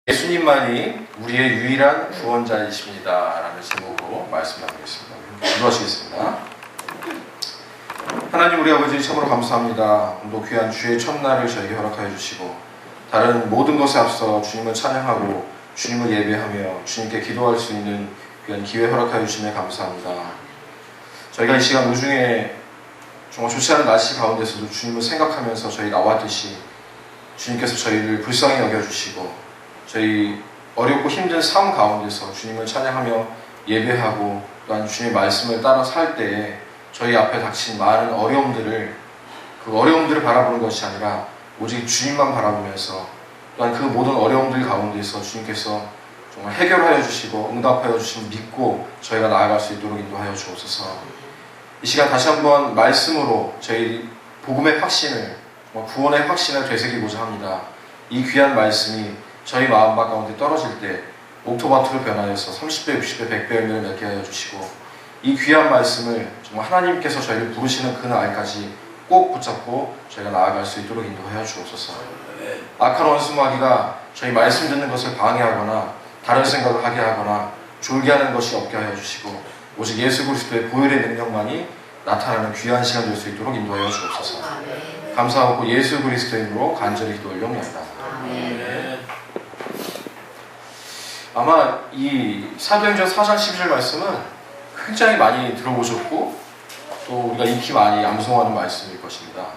예수님만이 우리의 유일한 구원자이십니다 라는 제목으로 말씀 나누겠습니다. 기도하시겠습니다. 하나님 우리 아버지 참으로 감사합니다. 오늘도 귀한 주의 첫날을 저에게 허락하여 주시고 다른 모든 것에 앞서 주님을 찬양하고 주님을 예배하며 주님께 기도할 수 있는 귀한 기회 허락하여 주시며 감사합니다. 저희가 이 시간 오중에 정말 좋지 않은 날씨 가운데서도 주님을 생각하면서 저희 나왔듯이 주님께서 저희를 불쌍히 여겨주시고 저희 어렵고 힘든 삶 가운데서 주님을 찬양하며 예배하고 또한 주님의 말씀을 따라 살 때에 저희 앞에 닥친 많은 어려움들을 그 어려움들을 바라보는 것이 아니라 오직 주님만 바라보면서 또한 그 모든 어려움들 가운데서 주님께서 정말 해결하여 주시고 응답하여 주시면 믿고 저희가 나아갈 수 있도록 인도하여 주옵소서. 이 시간 다시 한번 말씀으로 저희 복음의 확신을 구원의 확신을 되새기고자 합니다. 이 귀한 말씀이 저희 마음밭 가운데 떨어질 때 옥토바투로 변하여서 30배, 60배, 100배 열매를 맺게 하여 주시고 이 귀한 말씀을 정말 하나님께서 저희를 부르시는 그 날까지 꼭 붙잡고 저희가 나아갈 수 있도록 인도하여 주옵소서. 악한 원수마귀가 저희 말씀 듣는 것을 방해하거나 다른 생각을 하게 하거나 졸게 하는 것이 없게 하여 주시고 오직 예수 그리스도의 보혈의 능력만이 나타나는 귀한 시간 될 수 있도록 인도하여 주옵소서. 감사하고 예수 그리스도의 이름으로 간절히 기도 올려옵니다. 아마 이 사도행전 4장 12절 말씀은 굉장히 많이 들어보셨고 또 우리가 익히 많이 암송하는 말씀일 것입니다.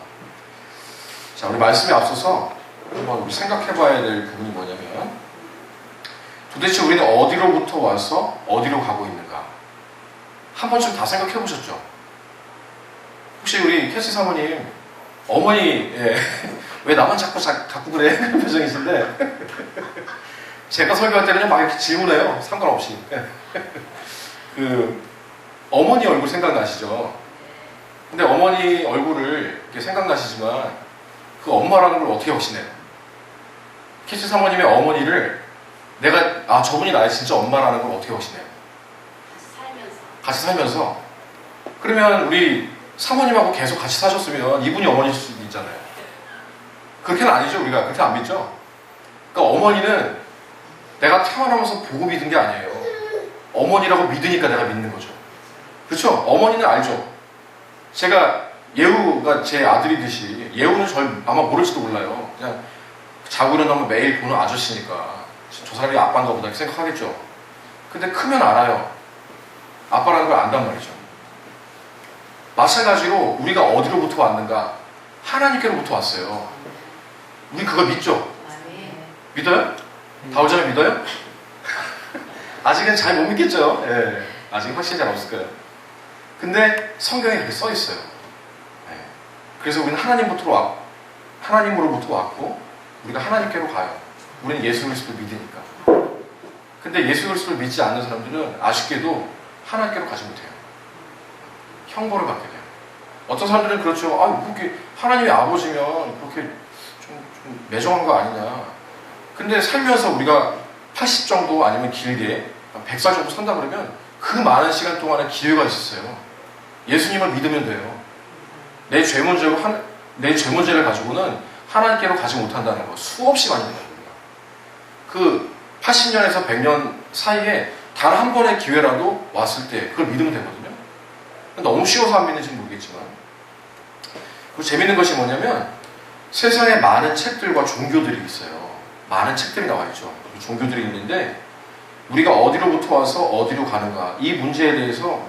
자, 우리 말씀에 앞서서 한번 우리 생각해 봐야 될 부분이 뭐냐면 도대체 우리는 어디로부터 와서 어디로 가고 있는가? 한 번쯤 다 생각해 보셨죠? 혹시 우리 캐시 사모님 어머니 왜 나만 자꾸 그래? 그런 표정이신데 제가 설교할 때는 막 이렇게 질문해요. 상관없이. 그 어머니 얼굴 생각나시죠? 근데 어머니 얼굴을 이렇게 생각나시지만 그 엄마라는 걸 어떻게 확신해요? 캐시 사모님의 어머니를 내가 저분이 나의 진짜 엄마라는 걸 어떻게 확신해요? 같이 살면서 그러면 우리 사모님하고 계속 같이 사셨으면 이분이 어머니일 수도 있잖아요. 그렇게는 아니죠. 우리가 그렇게 안 믿죠. 그러니까 어머니는 내가 태어나면서 보고 믿은 게 아니에요. 어머니라고 믿으니까 내가 믿는 거죠. 그렇죠? 어머니는 알죠. 제가 예우가 제 아들이듯이 예우는 절 아마 모를지도 몰라요. 그냥 자고 일어나면 매일 보는 아저씨니까 저 사람이 아빠인가 보다 이렇게 생각하겠죠. 근데 크면 알아요. 아빠라는 걸 안단 말이죠. 마찬가지로 우리가 어디로부터 왔는가? 하나님께로부터 왔어요. 우리 그거 믿죠? 믿어요? 다오자매 믿어요? 아직은 잘 못 믿겠죠? 예, 아직 확신이 잘 없을 거예요. 근데 성경에 그렇게 써 있어요. 예. 그래서 우리는 하나님으로부터 왔고 우리가 하나님께로 가요. 우리는 예수 그리스도를 믿으니까. 근데 예수 그리스도를 믿지 않는 사람들은 아쉽게도 하나님께로 가지 못해요. 형벌을 받게 돼요. 어떤 사람들은 그렇죠. 그렇게 하나님의 아버지면 그렇게 좀 매정한 거 아니냐. 근데 살면서 우리가 80 정도 아니면 길게 100살 정도 산다 그러면 그 많은 시간 동안에 기회가 있었어요. 예수님을 믿으면 돼요. 내 죄 문제를 가지고는 하나님께로 가지 못한다는 거 수없이 많이 됩니다. 그 80년에서 100년 사이에 단 한 번의 기회라도 왔을 때 그걸 믿으면 되거든요. 너무 쉬워서 안 믿는지는 모르겠지만 그리고 재밌는 것이 뭐냐면 세상에 많은 책들과 종교들이 있어요. 많은 책들이 나와 있죠. 종교들이 있는데 우리가 어디로부터 와서 어디로 가는가 이 문제에 대해서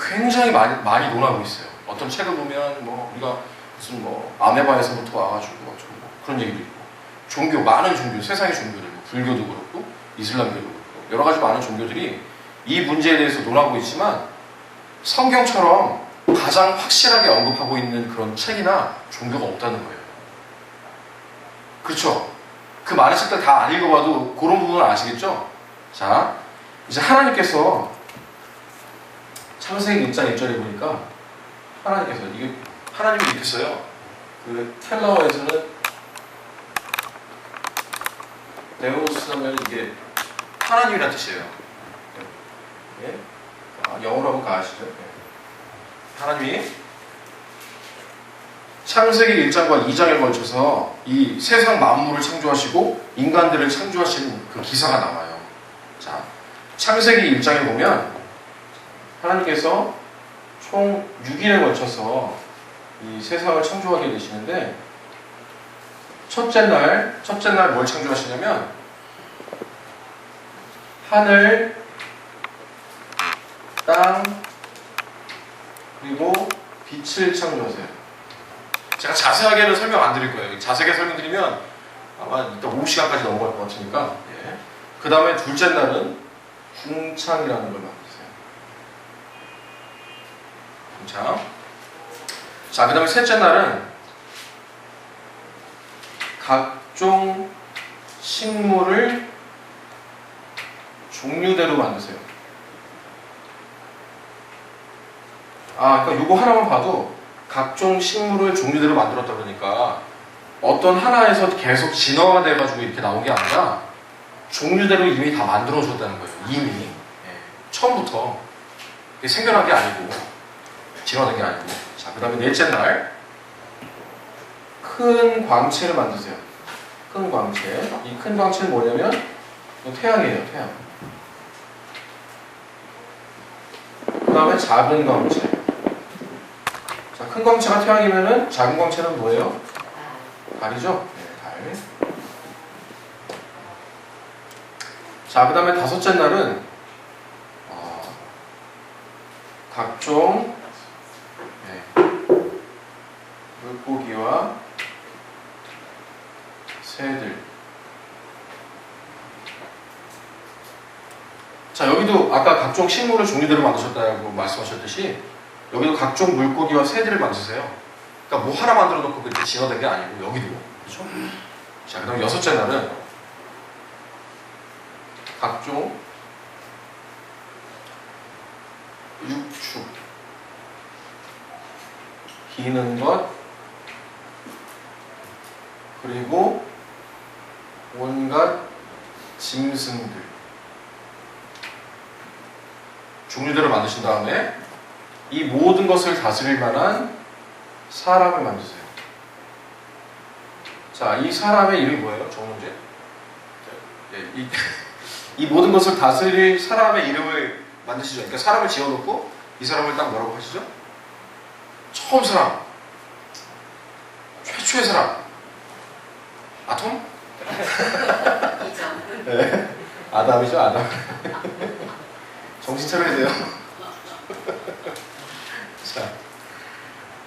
굉장히 많이 논하고 있어요. 어떤 책을 보면 우리가 무슨 아메바에서부터 와가지고 그런 얘기도 있고 많은 종교 세상의 종교들 불교도 그렇고 이슬람교도 그렇고 여러 가지 많은 종교들이 이 문제에 대해서 논하고 있지만 성경처럼 가장 확실하게 언급하고 있는 그런 책이나 종교가 없다는 거예요. 그렇죠? 그 많은 책들 다 안 읽어봐도 그런 부분을 아시겠죠? 자, 이제 하나님께서 창세기 6장 1절에 보니까 하나님이 이렇게 써요. 그 텔라어에서는 데우스하면 이게 하나님이라는 뜻이에요. 네? 영어로 한번 가시죠. 네. 하나님이 창세기 1장과 2장에 걸쳐서 이 세상 만물을 창조하시고 인간들을 창조하시는 그 기사가 나와요. 자, 창세기 1장에 보면 하나님께서 총 6일에 걸쳐서 이 세상을 창조하게 되시는데 첫째 날 뭘 창조하시냐면 하늘, 땅, 그리고 빛을 창조하세요. 제가 자세하게는 설명 안 드릴 거예요. 자세하게 설명드리면 아마 이따 오후 시간까지 넘어갈 것 같으니까. 예. 그 다음에 둘째 날은 궁창이라는 걸 만드세요. 궁창. 자, 그 다음에 셋째 날은 각종 식물을 종류대로 만드세요. 그러니까 요거 하나만 봐도 각종 식물을 종류대로 만들었다 그러니까 어떤 하나에서 계속 진화가 돼가지고 이렇게 나온 게 아니라 종류대로 이미 다 만들어줬다는 거예요. 이미. 예. 처음부터. 생겨난 게 아니고 진화된 게 아니고. 자, 그 다음에 넷째 날 큰 광채를 만드세요. 큰 광채. 이 큰 광채는 뭐냐면 태양이에요. 태양. 그 다음에 작은 광채. 자, 큰 광채가 태양이면은 작은 광채는 뭐예요? 달이죠? 네, 달. 자, 그 다음에 다섯째 날은 각종 물고기와 새들. 자, 여기도 아까 각종 식물을 종류대로 만드셨다고 말씀하셨듯이 여기도 각종 물고기와 새들을 만드세요. 그러니까 뭐 하나 만들어 놓고 그렇게 진화된 게 아니고 여기도. 그렇죠? 자, 그 다음에 여섯째 날은 각종 육축, 기는 것, 그리고 온갖 짐승들 종류대로 만드신 다음에 이 모든 것을 다스릴 만한 사람을 만드세요. 자, 이 사람의 이름이 뭐예요? 정문제? 이 모든 것을 다스릴 사람의 이름을 만드시죠. 그러니까 사람을 지어놓고 이 사람을 딱 뭐라고 하시죠? 처음 사람, 최초의 사람, 아톰? 네. 아담이죠, 아담. 정신 차려야 돼요.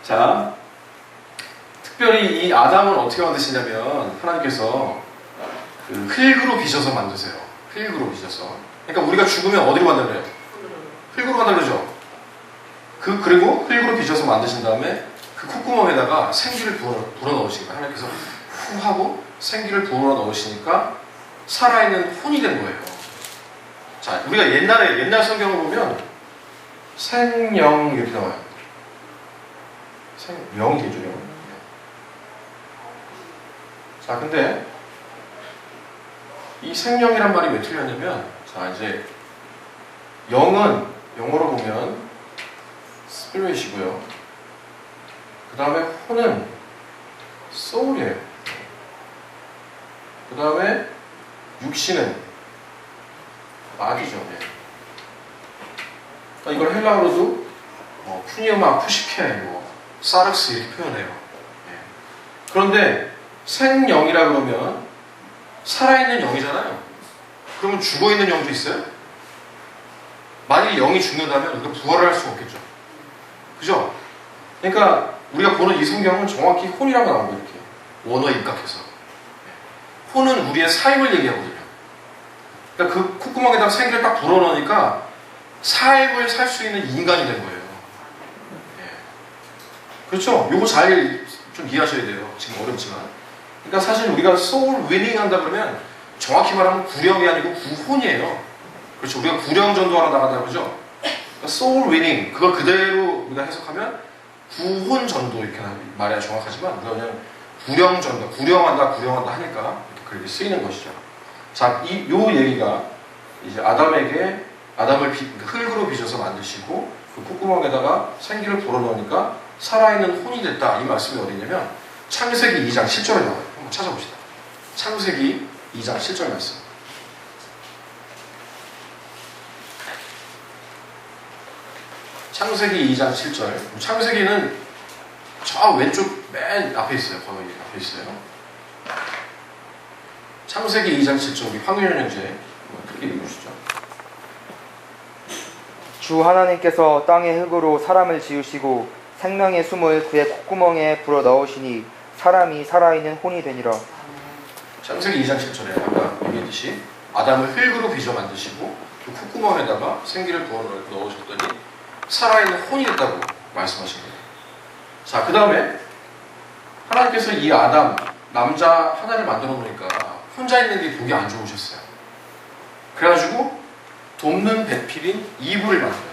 자, 특별히 이 아담을 어떻게 만드시냐면 하나님께서 그 흙으로 빚어서 만드세요. 흙으로 빚어서. 그러니까 우리가 죽으면 어디로 만들어요? 흙으로 만들죠. 그리고 흙으로 빚어서 만드신 다음에 그 콧구멍에다가 생기를 불어 넣으시니까 하나님께서 후 하고 생기를 불어 넣으시니까 살아있는 혼이 된 거예요. 자, 우리가 옛날 성경을 보면 생영 이렇게 나와요. 영이겠죠, 영. 자, 근데 이 생명이란 말이 왜 틀렸냐면, 자, 이제 영은 영어로 보면 spirit이고요. 그 다음에 혼은 soul이에요. 그 다음에 육신은 body죠. 네. 그러니까 이걸 헬라어로도 푸니오마, 푸시케, 사르스 이렇게 표현해요. 네. 그런데 생영이라 그러면 살아있는 영이잖아요. 그러면 죽어있는 영도 있어요? 만약에 영이 죽는다면 우리가 부활을 할 수가 없겠죠. 그죠? 그러니까 우리가 보는 이 성경은 정확히 혼이라고 나온 거예요. 이렇게 원어에 입각해서. 혼은 우리의 삶을 얘기하거든요. 그러니까 그 콧구멍에다가 생기를 딱 불어넣으니까 삶을 살 수 있는 인간이 된 거예요. 그렇죠? 요거 잘 좀 이해하셔야 돼요. 지금 어렵지만. 그러니까 사실 우리가 soul winning 한다 그러면 정확히 말하면 구령이 아니고 구혼이에요. 그렇죠? 우리가 구령 전도하러 나간다 그러죠? 그러니까 soul winning 그걸 그대로 우리가 해석하면 구혼 전도 이렇게 말해야 정확하지만 우리가 그냥 구령 전도, 구령한다 하니까 이렇게 그렇게 쓰이는 것이죠. 자, 요 얘기가 이제 아담을 흙으로 빚어서 만드시고 그 콧구멍에다가 생기를 불어넣으니까 살아있는 혼이 됐다. 이 말씀이 어디냐면 창세기 2장 7절에 나와요. 한번 찾아봅시다. 창세기 2장 7절 말씀. 창세기 2장 7절. 창세기는 저 왼쪽 맨 앞에 있어요. 거의 앞에 있어요. 창세기 2장 7절. 우리 황윤현 형제 크게 읽으시죠. 주 하나님께서 땅의 흙으로 사람을 지으시고 생명의 숨을 그의 콧구멍에 불어 넣으시니 사람이 살아있는 혼이 되니라. 창세기 2장 7절에 아까 얘기했듯이 아담을 흙으로 빚어 만드시고 그 콧구멍에다가 생기를 부어 넣으셨더니 살아있는 혼이 됐다고 말씀하신 거예요. 자, 그 다음에 하나님께서 이 아담, 남자 하나를 만들어 놓으니까 혼자 있는 게 보기 안 좋으셨어요. 그래가지고 돕는 배필인 이브를 만들어요.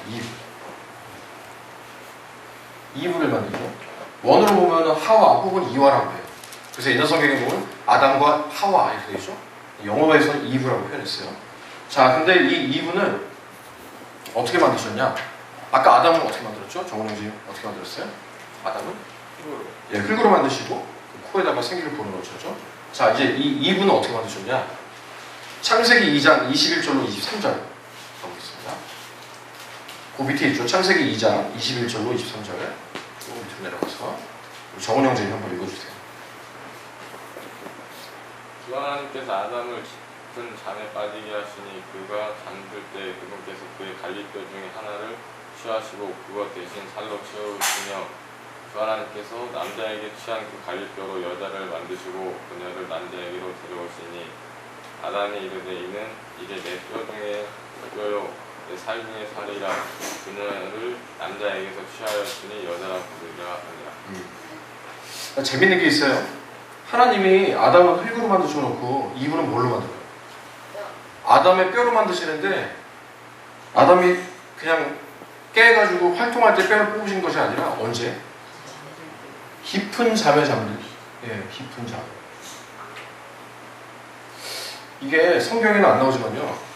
이브를 만들죠. 원어로 보면 하와 혹은 이와라고 해요. 그래서 옛날 성경에 보면 아담과 하와 이렇게 되죠. 영어에서는 이브라고 표현했어요. 자, 근데 이 이브는 어떻게 만드셨냐? 아까 아담은 어떻게 만들었죠? 정원 형님 어떻게 만들었어요? 아담은? 흙으로. 예, 흙으로 만드시고 그 코에다가 생기를 불어넣으셨죠. 자, 이제 이 이브는 어떻게 만드셨냐? 창세기 2장 21절로 23절 가보겠습니다. 그 밑에 있죠. 창세기 2장 21절로 23절. 좀 밑으로 내려가서 정원 형님 한번 읽어주세요. 주 하나님께서 아담을 깊은 잠에 빠지게 하시니 그가 잠들 때 그분께서 그의 갈빗뼈 중에 하나를 취하시고 그것 대신 살로 채우시며 주 하나님께서 남자에게 취한 그 갈빗뼈로 여자를 만드시고 그녀를 남자에게로 데려오시니 아담이 이르되 이는 이제 내 뼈 중에 뼈요 내 살 중에 살이라 그녀를 남자에게서 취하였으니 여자라 부르리라 하니라. 재밌는 게 있어요. 하나님이 아담은 흙으로 만드셔놓고 이브는 뭘로 만들어요? 아담의 뼈로 만드시는데 아담이 그냥 깨가지고 활동할 때 뼈를 뽑으신 것이 아니라 언제? 깊은 잠에 잠들기. 예, 깊은 잠. 이게 성경에는 안 나오지만요.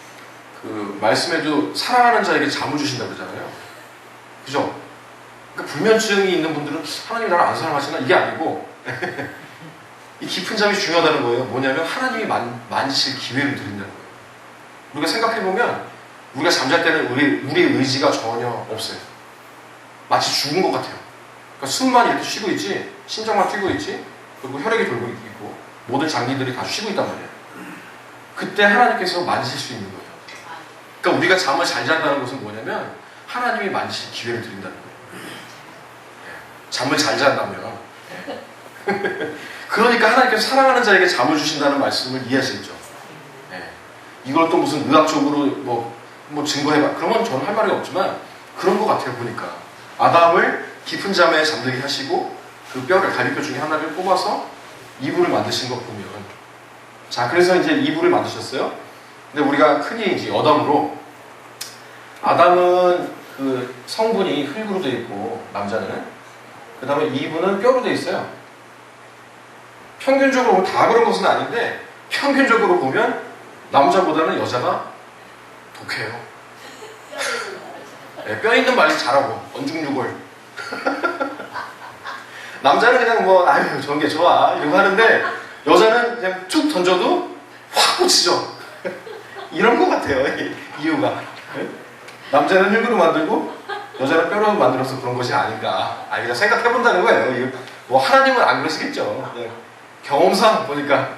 그 말씀에도 사랑하는 자에게 잠을 주신다고 그러잖아요. 그죠? 그러니까 불면증이 있는 분들은 하나님이 나를 안 사랑하시나? 이게 아니고 이 깊은 잠이 중요하다는 거예요. 뭐냐면 하나님이 만지실 기회를 드린다는 거예요. 우리가 생각해보면 우리가 잠잘 때는 우리의 의지가 전혀 없어요. 마치 죽은 것 같아요. 그러니까 숨만 이렇게 쉬고 있지, 심장만 뛰고 있지, 그리고 혈액이 돌고 있고 모든 장기들이 다 쉬고 있단 말이에요. 그때 하나님께서 만지실 수 있는 거예요. 그러니까 우리가 잠을 잘 잔다는 것은 뭐냐면 하나님이 만지실 기회를 드린다는 거예요. 잠을 잘 잔다면 그러니까 하나님께서 사랑하는 자에게 잠을 주신다는 말씀을 이해하시겠죠. 이걸 또 무슨 의학적으로 뭐 증거해봐. 그러면 저는 할 말이 없지만 그런 것 같아요. 보니까 아담을 깊은 잠에 잠들게 하시고 그 뼈를 갈비뼈 중에 하나를 뽑아서 이불을 만드신 거 보면 자, 그래서 이제 이불을 만드셨어요. 근데 우리가 흔히 이제 여담으로 아담은 그 성분이 흙으로 되어 있고 남자는 그 다음에 이브는 뼈로 되어 있어요. 평균적으로 보면 다 그런 것은 아닌데 평균적으로 보면 남자보다는 여자가 독해요. 네, 뼈 있는 말이 잘하고 언중유골. 남자는 그냥 뭐 아유 저런 게 좋아 이러고 하는데 여자는 그냥 툭 던져도 확 꽂히죠. 이런 것 같아요. 이유가 남자는 흙으로 만들고 여자는 뼈로 만들어서 그런 것이 아닌가. 그냥 생각해본다는 거예요. 뭐 하나님은 안 그러시겠죠. 경험상 보니까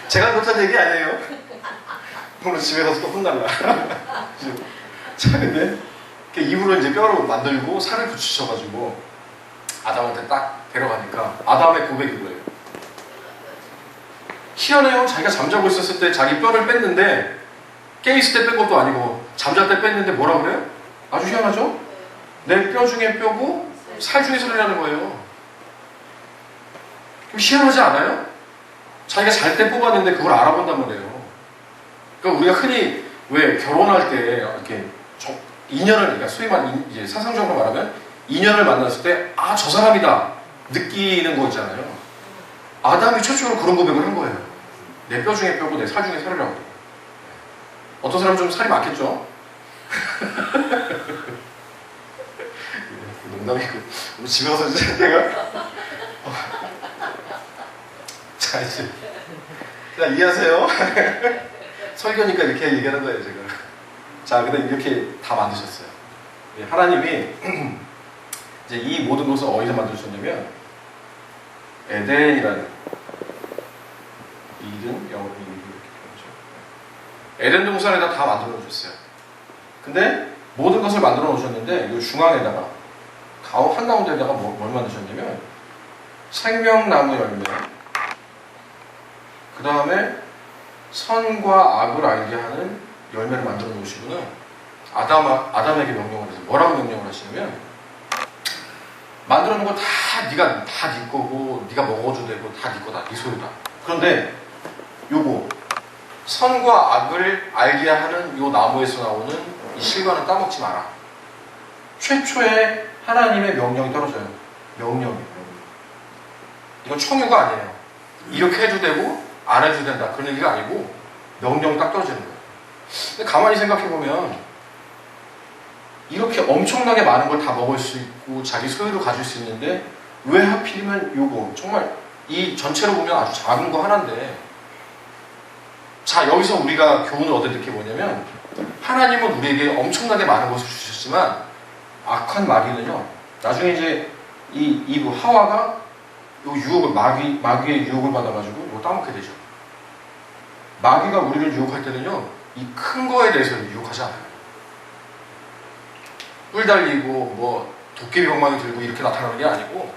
제가 그렇다는 얘기 아니에요. 오늘 집에 가서 또 혼날라. 자, 근데 이불을 이제 뼈로 만들고 살을 붙이셔가지고 아담한테 딱 데려가니까 아담의 고백이 뭐예요? 희한해요. 자기가 잠자고 있었을 때 자기 뼈를 뺐는데 깨있을 때 뺀 것도 아니고 잠잘 때 뺐는데 뭐라 그래요? 아주 희한하죠? 내 뼈 중에 뼈고 살 중에 살이라는 거예요. 희한하지 않아요? 자기가 잘 때 뽑았는데 그걸 알아본단 말이에요. 그러니까 우리가 흔히 왜 결혼할 때 이렇게 인연을, 그러니까 소위 말 이제 사상적으로 말하면 인연을 만났을 때 아, 저 사람이다 느끼는 거 있잖아요. 아담이 최초로 그런 고백을 한 거예요. 내 뼈 중에 뼈고 내 살 중에 살이라고. 어떤 사람은 좀 살이 많겠죠? 농담이고 우리 집에 가서 이제 내가 자 이제 자 이해하세요? 설교니까 이렇게 얘기하는 거예요 제가. 자 근데 이렇게 다 만드셨어요. 하나님이 이제 이 모든 것을 어디서 만드셨냐면 에덴이라는 이든 영어로 이렇게 표현하죠. 에덴 동산에다 다 만들어 놓으셨어요. 근데 모든 것을 만들어 놓으셨는데 이 중앙에다가 한가운데다가 뭘 만드셨냐면 생명나무 열매, 그 다음에 선과 악을 알게 하는 열매를 만들어 놓으시고는 아담에게 명령을 해서 뭐라고 명령을 하시냐면 만들어 놓은 거 다 네가 다 네 거고 네가 먹어도 되고 다 네 거다, 네 소유다. 그런데 요거 선과 악을 알게 하는 요 나무에서 나오는 이 실과는 따먹지 마라. 최초에 하나님의 명령이 떨어져요. 명령. 이건 청유가 아니에요. 이렇게 해도 되고 안 해도 된다 그런 얘기가 아니고 명령 딱 떨어지는 거예요. 근데 가만히 생각해 보면 이렇게 엄청나게 많은 걸 다 먹을 수 있고 자기 소유로 가질 수 있는데 왜 하필이면 요거 정말 이 전체로 보면 아주 작은 거 하나인데, 자 여기서 우리가 교훈을 얻을 게 뭐냐면 하나님은 우리에게 엄청나게 많은 것을 주셨지만 악한 마귀는요 나중에 이제 이 이브 하와가 요 유혹을 마귀의 유혹을 받아가지고 이거 따먹게 되죠. 마귀가 우리를 유혹할 때는요 이 큰 거에 대해서 유혹하지 않아요. 뿔 달리고 뭐 도깨비 방망이 들고 이렇게 나타나는 게 아니고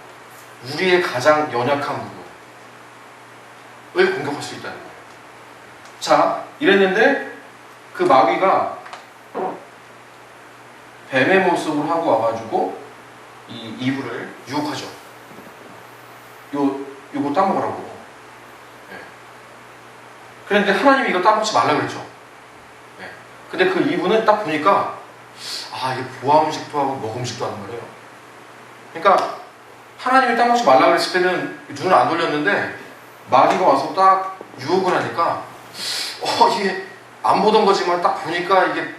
우리의 가장 연약한 부분을 공격할 수 있다는 거예요. 자 이랬는데 그 마귀가 뱀의 모습을 하고 와가지고 이 이브를 유혹하죠. 요거 따먹으라고. 네. 그런데 하나님이 이거 따먹지 말라 그랬죠. 네. 근데 그 이브는 딱 보니까 이게 보아 음식도 하고 먹 음식도 하는 거래요. 그러니까 하나님이 따먹지 말라 그랬을 때는 눈을 안 돌렸는데 마귀가 와서 딱 유혹을 하니까 이게 안 보던 거지만 딱 보니까 이게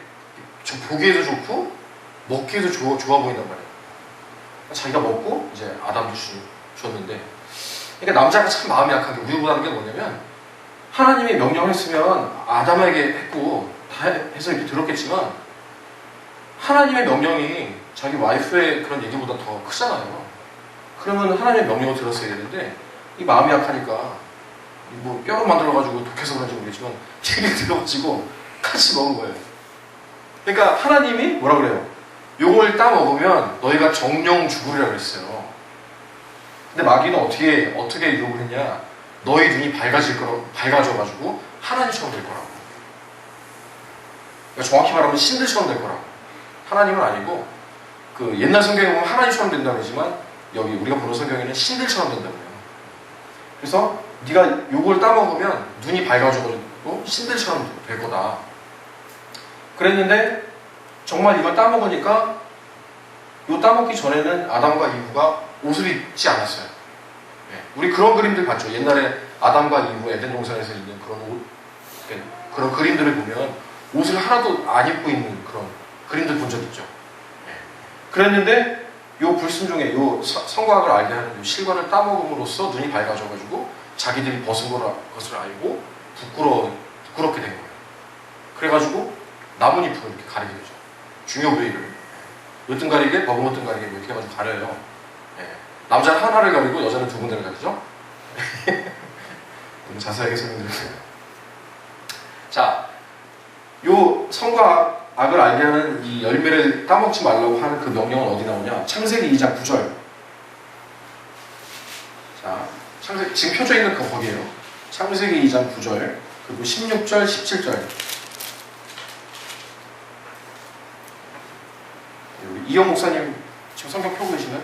좀 보기에도 좋고 먹기에도 좋아 보인단 말이에요. 자기가 먹고 이제 아담도 줬는데, 그러니까 남자가 참 마음이 약한 게 우유보다는 게 뭐냐면 하나님이 명령을 했으면 아담에게 했고 다 해서 이렇게 들었겠지만 하나님의 명령이 자기 와이프의 그런 얘기보다 더 크잖아요. 그러면 하나님의 명령을 들었어야 되는데 이 마음이 약하니까 뭐 뼈로 만들어가지고 독해서 그런지 모르겠지만 얘기 들어가지고 같이 먹은 거예요. 그러니까 하나님이 뭐라 그래요? 요걸 따먹으면 너희가 정령 죽으리라 그랬어요. 근데 마귀는 어떻게 유혹을 했냐? 너희 눈이 밝아져가지고 하나님처럼 될 거라고. 그러니까 정확히 말하면 신들처럼 될 거라고. 하나님은 아니고 그 옛날 성경에 보면 하나님처럼 된다고 그러지만 여기 우리가 보는 성경에는 신들처럼 된다고 해요. 그래서 네가 요걸 따먹으면 눈이 밝아져가지고 신들처럼 될 거다. 그랬는데 정말 이걸 따먹으니까 요 따먹기 전에는 아담과 이브가 옷을 입지 않았어요. 네. 우리 그런 그림들 봤죠. 옛날에 아담과 이브 에덴 동산에서 있는 그런 그림들을 보면 옷을 하나도 안 입고 있는 그런 그림들 본 적 있죠. 네. 그랬는데 요 불순종의 요 성과학을 알게 하는 요 실과를 따먹음으로써 눈이 밝아져가지고 자기들이 벗은 것을 알고 부끄럽게 된 거예요. 그래가지고 나뭇잎으로 이렇게 가리게 되죠. 중요 부위를 으뜸가리게, 버금 으뜸가리게 이렇게 해가지고 가려요. 네. 남자는 하나를 가리고 여자는 두 군데를 가리죠. 너무 자세하게 설명드렸어요. 자, 요 성과 악을 알게 하는 이 열매를 따먹지 말라고 하는 그 명령은 어디 나오냐? 창세기 2장 9절. 자, 지금 펴져 있는 거 거기에요. 창세기 2장 9절, 그리고 16절, 17절. 이영 목사님 지금 성경 펴고 계시나요?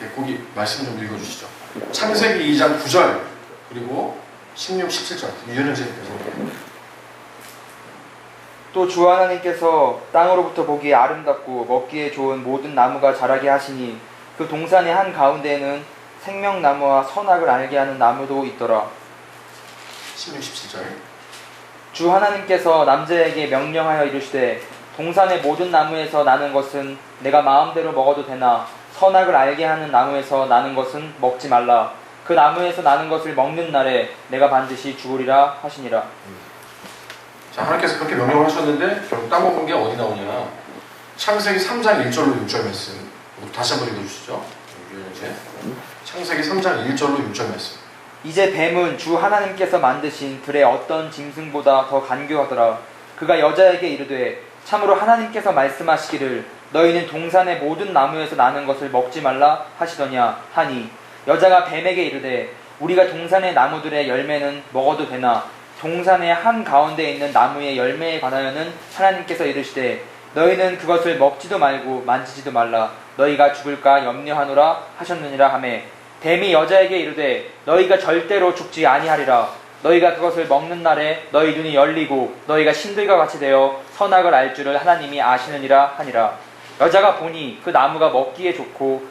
네, 거기 말씀 좀 읽어주시죠. 창세기 2장 9절 그리고 16, 17절 유현재님께서. 또 주 하나님께서 땅으로부터 보기에 아름답고 먹기에 좋은 모든 나무가 자라게 하시니 그 동산의 한 가운데에는 생명나무와 선악을 알게 하는 나무도 있더라. 16, 17절. 주 하나님께서 남자에게 명령하여 이르시되 동산의 모든 나무에서 나는 것은 내가 마음대로 먹어도 되나 선악을 알게 하는 나무에서 나는 것은 먹지 말라. 그 나무에서 나는 것을 먹는 날에 내가 반드시 죽으리라 하시니라. 자, 하나님께서 그렇게 명령을 하셨는데 결국 따먹은 게 어디 나오냐? 창세기 3장 1절로 6절 말씀. 다시 한번 읽어주시죠. 이제 창세기 3장 1절로 6절 말씀. 이제 뱀은 주 하나님께서 만드신 들의 어떤 짐승보다 더 간교하더라. 그가 여자에게 이르되 참으로 하나님께서 말씀하시기를 너희는 동산의 모든 나무에서 나는 것을 먹지 말라 하시더냐 하니 여자가 뱀에게 이르되 우리가 동산의 나무들의 열매는 먹어도 되나 동산의 한 가운데 있는 나무의 열매에 관하여는 하나님께서 이르시되 너희는 그것을 먹지도 말고 만지지도 말라 너희가 죽을까 염려하노라 하셨느니라 하매 뱀이 여자에게 이르되 너희가 절대로 죽지 아니하리라 너희가 그것을 먹는 날에 너희 눈이 열리고 너희가 신들과 같이 되어 선악을 알 줄을 하나님이 아시느니라 하니라. 여자가 보니 그 나무가 먹기에 좋고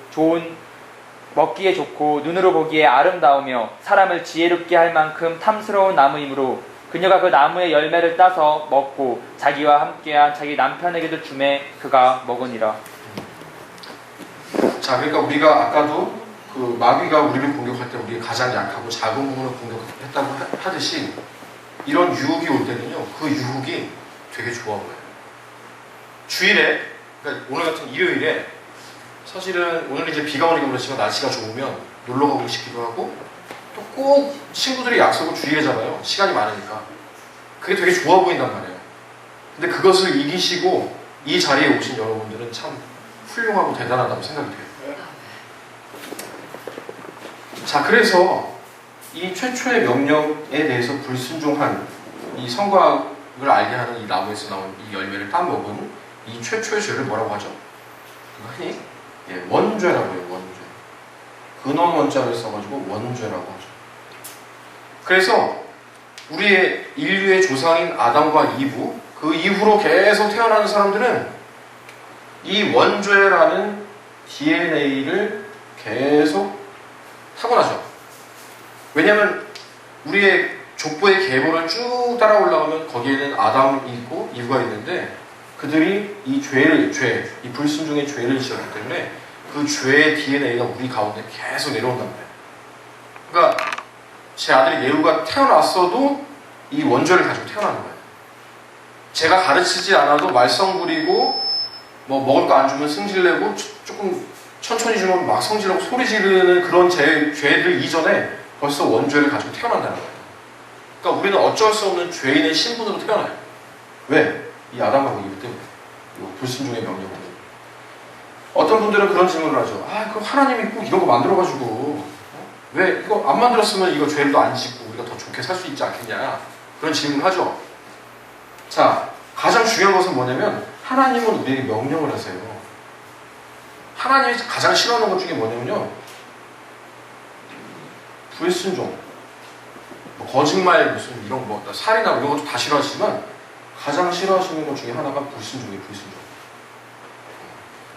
눈으로 보기에 아름다우며 사람을 지혜롭게 할 만큼 탐스러운 나무이므로 그녀가 그 나무의 열매를 따서 먹고 자기와 함께한 자기 남편에게도 주매 그가 먹으니라. 자, 그러니까 우리가 아까도 그 마귀가 우리를 공격할 때 우리가 가장 약하고 작은 부분을 공격했다고 하듯이 이런 유혹이 올 때는요, 그 유혹이 되게 좋아 보여요. 주일에, 그러니까 오늘 같은 일요일에 사실은 오늘 이제 비가 오니까 그렇지만 날씨가 좋으면 놀러 가고 싶기도 하고 또 꼭 친구들이 약속을 주일에 잡아요. 시간이 많으니까. 그게 되게 좋아 보인단 말이에요. 근데 그것을 이기시고 이 자리에 오신 여러분들은 참 훌륭하고 대단하다고 생각이 돼요. 자, 그래서 이 최초의 명령에 대해서 불순종한 이 성곽을 알게 하는 이 나무에서 나온 이 열매를 따먹은 이 최초의 죄를 뭐라고 하죠? 흔히 원죄라고 해요. 원죄. 근원 원자를 써가지고 원죄라고 하죠. 그래서 우리의 인류의 조상인 아담과 이브, 그 이후로 계속 태어나는 사람들은 이 원죄라는 DNA를 계속 타고나죠. 왜냐하면 우리의 족보의 계보를 쭉 따라 올라가면 거기에는 아담이 있고 이브가 있는데 그들이 이 이 불순종의 죄를 지었기 때문에 그 죄의 DNA가 우리 가운데 계속 내려온단 말이에요. 그러니까 제 아들 예우가 태어났어도 이 원죄를 가지고 태어나는 거예요. 제가 가르치지 않아도 말썽 부리고 뭐 먹을 거 안 주면 승질내고 조금 천천히 주면 막 성질하고 소리 지르는 그런 죄들 이전에 벌써 원죄를 가지고 태어난다는 거예요. 그러니까 우리는 어쩔 수 없는 죄인의 신분으로 태어나요. 왜? 이 아담하고 이브 때문에. 이 불순종의 명령으로. 어떤 분들은 그런 질문을 하죠. 아, 그럼 하나님이 꼭 이런 거 만들어가지고 왜 이거 안 만들었으면 이거 죄를 안 짓고 우리가 더 좋게 살 수 있지 않겠냐. 그런 질문을 하죠. 자, 가장 중요한 것은 뭐냐면 하나님은 우리에게 명령을 하세요. 하나님이 가장 싫어하는 것 중에 뭐냐면요, 불순종, 뭐 거짓말, 무슨 이런 뭐 살이나 이런 것도 다 싫어하시지만 가장 싫어하시는 것 중에 하나가 불순종이에요. 불순종.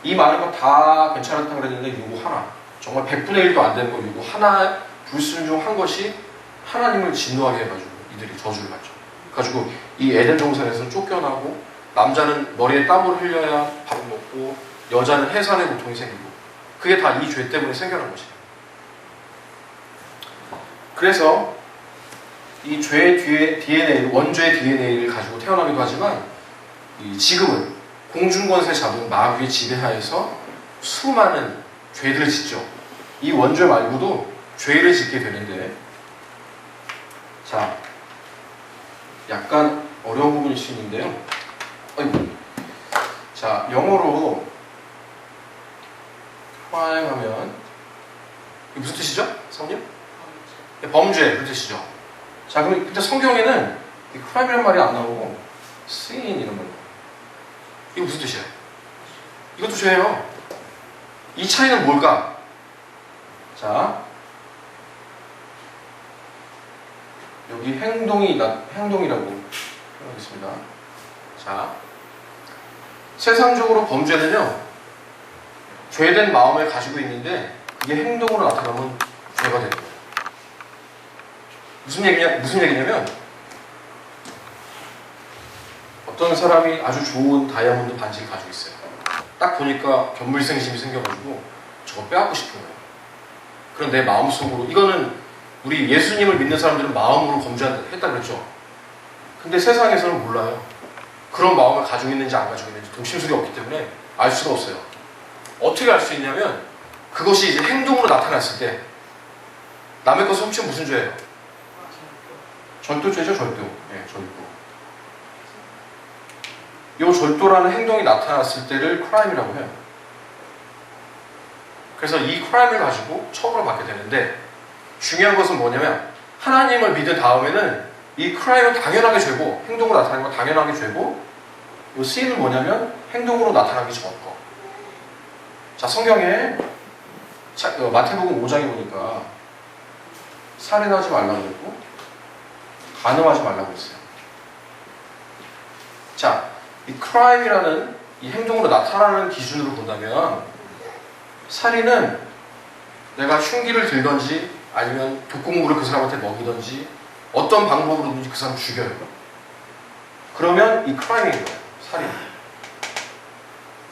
이 많은 거 다 괜찮았다고 그랬는데 요거 하나, 정말 100분의 1도 안 되는 거 요거 하나 불순종한 것이 하나님을 진노하게 해가지고 이들이 저주를 받죠. 그래가지고 이 에덴 동산에서 쫓겨나고 남자는 머리에 땀을 흘려야 밥을 먹고 여자는 해산의 고통이 생기고 그게 다 이 죄 때문에 생겨난 것이에요. 그래서 이 죄의 DNA, 원죄의 DNA를 가지고 태어나기도 하지만 지금은 공중권세 잡은 마귀의 지배하에서 수많은 죄들을 짓죠. 이 원죄 말고도 죄를 짓게 되는데, 자, 약간 어려운 부분일 수 있는데요. 아이고. 자, 영어로 crime-하면 이게 무슨 뜻이죠? 성님? 범죄, 그 뜻이죠. 자, 그럼 근데 성경에는 이 crime이라는 말이 안 나오고 sin 이런 말. 이거 무슨 뜻이에요? 이것도 죄예요. 이 차이는 뭘까? 자, 여기 행동이라고 하겠습니다. 자, 세상적으로 범죄는요, 죄된 마음을 가지고 있는데 이게 행동으로 나타나면 죄가 되는 거예요. 무슨 얘기냐면 어떤 사람이 아주 좋은 다이아몬드 반지를 가지고 있어요. 딱 보니까 견물생심이 생겨가지고 저거 빼앗고 싶은 거예요. 그런 내 마음속으로, 이거는 우리 예수님을 믿는 사람들은 마음으로 범죄했다 그랬죠. 근데 세상에서는 몰라요. 그런 마음을 가지고 있는지 안 가지고 있는지 동심술이 없기 때문에 알 수가 없어요. 어떻게 알 수 있냐면 그것이 이제 행동으로 나타났을 때, 남의 것을 훔치면 무슨 죄예요? 절도죄죠, 절도. 네, 절도. 이 절도라는 행동이 나타났을 때를 크라임이라고 해요. 그래서 이 크라임을 가지고 처벌을 받게 되는데, 중요한 것은 뭐냐면 하나님을 믿은 다음에는 이 크라임은 당연하게 죄고, 행동으로 나타나는 건 당연하게 죄고, 이 sin은 뭐냐면 행동으로 나타나기 전 거. 자, 성경에 마태복음 5장에 보니까 살인하지 말라고 그랬고 간음하지 말라고 그랬어요. 자, 이 crime이라는 이 행동으로 나타나는 기준으로 본다면, 살인은 내가 흉기를 들던지 아니면 독극물을 그 사람한테 먹이던지 어떤 방법으로든지 그 사람 죽여요. 그러면 이 crime인 거예요, 살인.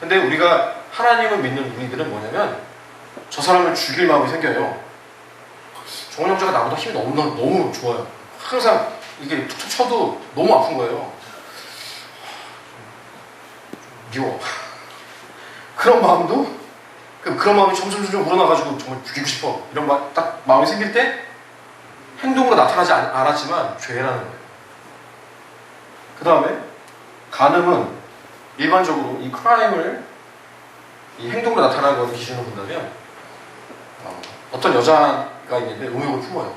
근데 우리가 하나님을 믿는 우리들은 뭐냐면 저 사람을 죽일 마음이 생겨요. 정원 형제가 나보다 힘이 너무 좋아요. 항상 이게 툭툭 쳐도 너무 아픈 거예요. 미워. 그런 마음도, 그런 마음이 점점 우러나가지고 정말 죽이고 싶어, 이런 딱 마음이 생길 때 행동으로 나타나지 않았지만 죄라는 거예요. 그 다음에 간음은 일반적으로 이 크라임을 이 행동으로 나타나는 걸 기준으로 본다면, 어떤 여자가 있는데 음욕을 품어요.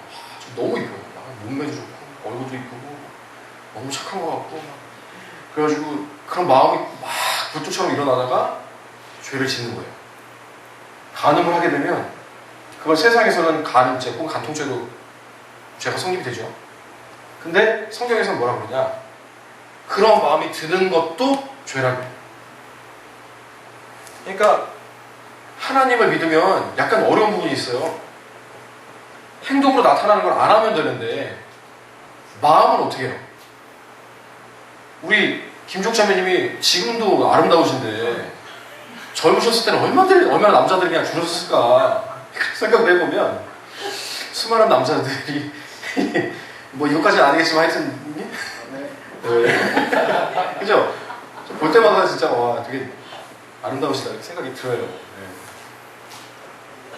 너무 이뻐요. 몸매도 좋고 얼굴도 이쁘고 너무 착한 것 같고, 그래가지고 그런 마음이 막 불꽃처럼 일어나다가 죄를 짓는 거예요. 간음을 하게 되면 그걸 세상에서는 간음죄 혹은 간통죄로 죄가 성립이 되죠. 근데 성경에서는 뭐라 그러냐, 그런 마음이 드는 것도 죄라고 해요. 그러니까 하나님을 믿으면 약간 어려운 부분이 있어요. 행동으로 나타나는 걸 안 하면 되는데 마음은 어떻게 해요? 우리 김종자매님이 지금도 아름다우신데 젊으셨을 때는 얼마나 남자들이 그냥 줄었을까 생각을 해보면, 수많은 남자들이 뭐 이것까지는 아니겠지만 하여튼 네. 그죠? 볼 때마다 진짜 와 되게 아름다우시다 이렇게 생각이 들어요. 네.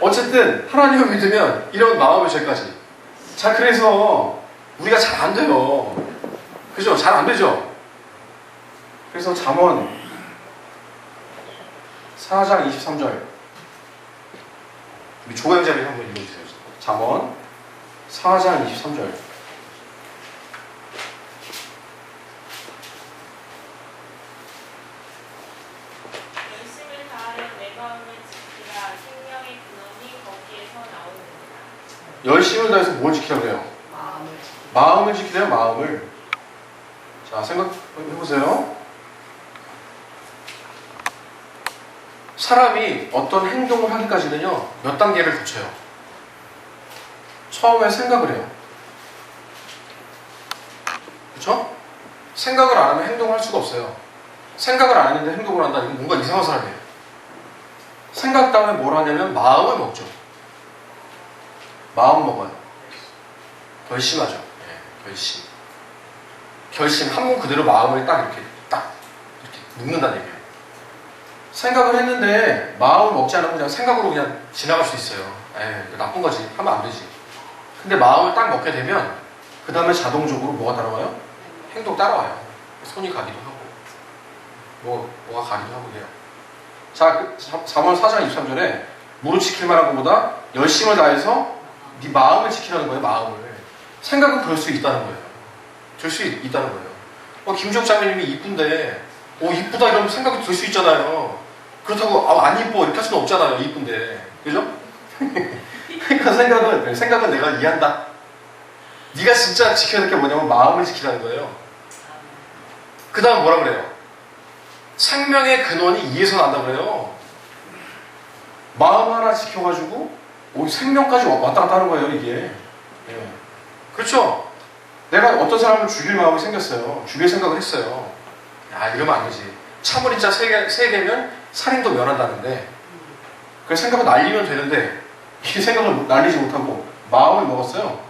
어쨌든 하나님을 믿으면 이런 마음의 죄까지. 자, 그래서 우리가 잘 안 돼요. 그죠? 잘 안 되죠? 그래서 잠언 4장 23절, 우리 조가영자님 한번 읽어주세요. 잠언 4장 23절. 열심을 다하여 내 마음을 지키라. 생명의 근원이 거기에서 나오느니라. 열심을 다해서 뭘 지키라고 해요? 마음을 지키래요, 마음을. 자, 생각해보세요. 사람이 어떤 행동을 하기까지는요, 몇 단계를 거쳐요. 처음에 생각을 해요. 그쵸? 생각을 안 하면 행동을 할 수가 없어요. 생각을 안 했는데 행동을 한다, 이건 뭔가 이상한 사람이에요. 생각 다음에 뭘 하냐면 마음을 먹죠. 마음 먹어요. 결심하죠. 네, 결심. 한문 그대로 마음을 딱 이렇게 묵는다는 얘기예요. 생각을 했는데 마음을 먹지 않으면 그냥 생각으로 그냥 지나갈 수 있어요. 에이, 나쁜 거지. 하면 안 되지. 근데 마음을 딱 먹게 되면 그 다음에 자동적으로 뭐가 따라와요? 행동 따라와요. 손이 가기도 하고 뭐가 가기도 하고 그래요. 자, 4번 4장 23절에 무릇 지킬 만한 것보다 열심을 다해서 네 마음을 지키라는 거예요. 마음을. 생각은 그럴 수 있다는 거예요. 들 수 있다는 거예요. 김지옥 자매님이 이쁜데 이쁘다 이러면 생각이 들 수 있잖아요. 그렇다고 안 이뻐 이렇게 할 수는 없잖아요. 이쁜데. 그죠? 그러니까 생각은 내가 이해한다. 네가 진짜 지켜야 될 게 뭐냐면 마음을 지키라는 거예요. 그 다음 뭐라 그래요? 생명의 근원이 이에서 난다 그래요. 마음 하나 지켜가지고 생명까지 왔다 갔다 하는 거예요, 이게. 예. 그렇죠? 내가 어떤 사람을 죽일 마음이 생겼어요. 죽일 생각을 했어요. 야, 이러면 안 되지. 참을 인자 세 개면 살인도 면한다는데 그 생각을 날리면 되는데 이 생각을 날리지 못하고 마음을 먹었어요.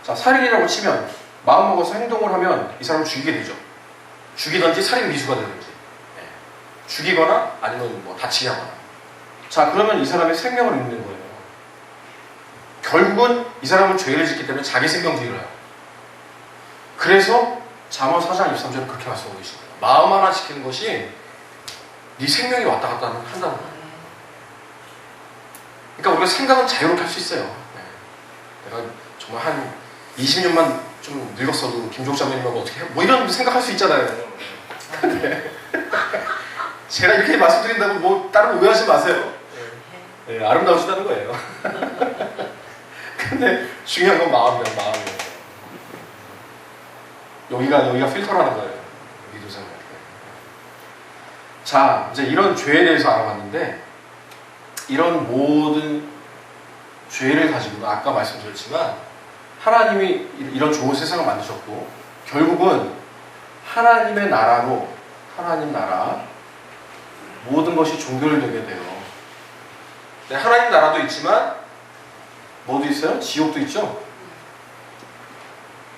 자, 살인이라고 치면 마음 먹어서 행동을 하면 이 사람을 죽이게 되죠. 죽이든지 살인 미수가 되든지 죽이거나 아니면 뭐 다치게 하거나. 자, 그러면 이 사람의 생명을 잃는 거예요. 결국은 이 사람은 죄를 짓기 때문에 자기 생명도 잃어요. 그래서 잠언 4장 23절은 그렇게 말씀하고 계십니다. 마음 하나 지키는 것이 네 생명이 왔다 갔다 한다는 거예요. 그러니까 우리가 생각은 자유롭게 할 수 있어요. 내가 정말 한 20년만 좀 늙었어도 김종자매님하고 어떻게 해? 뭐 이런 생각할 수 있잖아요. 근데 제가 이렇게 말씀드린다고 뭐 다른 오해하지 마세요. 아름다우시다는 거예요. 근데 중요한 건 마음이에요. 마음이에요. 여기가 필터라는 거예요. 여기도 생각해요. 자, 이제 이런 죄에 대해서 알아봤는데 이런 모든 죄를 가지고는 아까 말씀드렸지만 하나님이 이런 좋은 세상을 만드셨고 결국은 하나님의 나라로 하나님 나라 모든 것이 종결되게 돼요. 네, 하나님 나라도 있지만 뭐도 있어요? 지옥도 있죠?